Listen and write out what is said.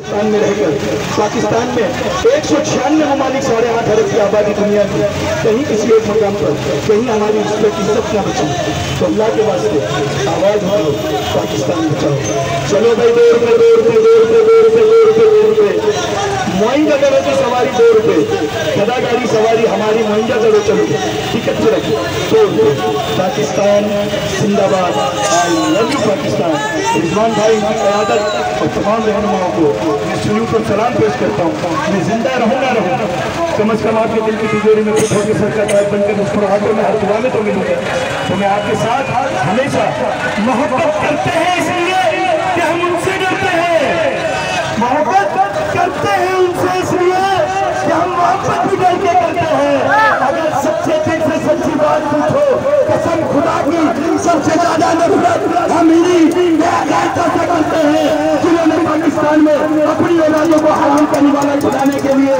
पाकिस्तान में रहकर पाकिस्तान में 196 ममालिक 8.5 अरब की आबादी दुनिया की, कहीं किसी एक मकाम पर कहीं हमारी रिस्पेक्ट इज्जत ना बची तो अल्लाह के वास्ते आवाज उठाओ, पाकिस्तान बचाओ। चलो भाई 2 रुपए 2 रुपए 2 रुपए 2 रुपए 2 रुपए 2 रुपए मुआइंदा करो तो सवारी 2 रुपए, गदा गाड़ी सवारी हमारी मुआइंदा करो, चलो टिकट पे रखो 2 रुपए। पाकिस्तान जिंदाबाद, I love you Pakistan. Rizwan भाई की क़यादत और तमाम रहनुमाओं को मैं सल्यूट और सलाम पेश करता हूँ। मैं जिंदा रहूँगा कम अज़ कम आपके दिल की तिजोरी में खुद होकर सर का ताज बनकर मुस्कुराहटों में हर दुआ में तो मिलूंगा। तो मैं आपके साथ हमेशा मोहब्बत करते हैं इसलिए कि हम उनसे डरते हैं, मोहब्बत करते हैं उनसे इसलिए कि हम मोहब्बत भी डर के करते हैं। अगर सच्चे दिल से सच्ची बात पूछो, कसम खुदा की सबसे ज्यादा नफरत हम इन्हीं गैरतों से करते हैं जिन्होंने पाकिस्तान में अपनी औलादों को हावी का निवाला छुड़ाने के लिए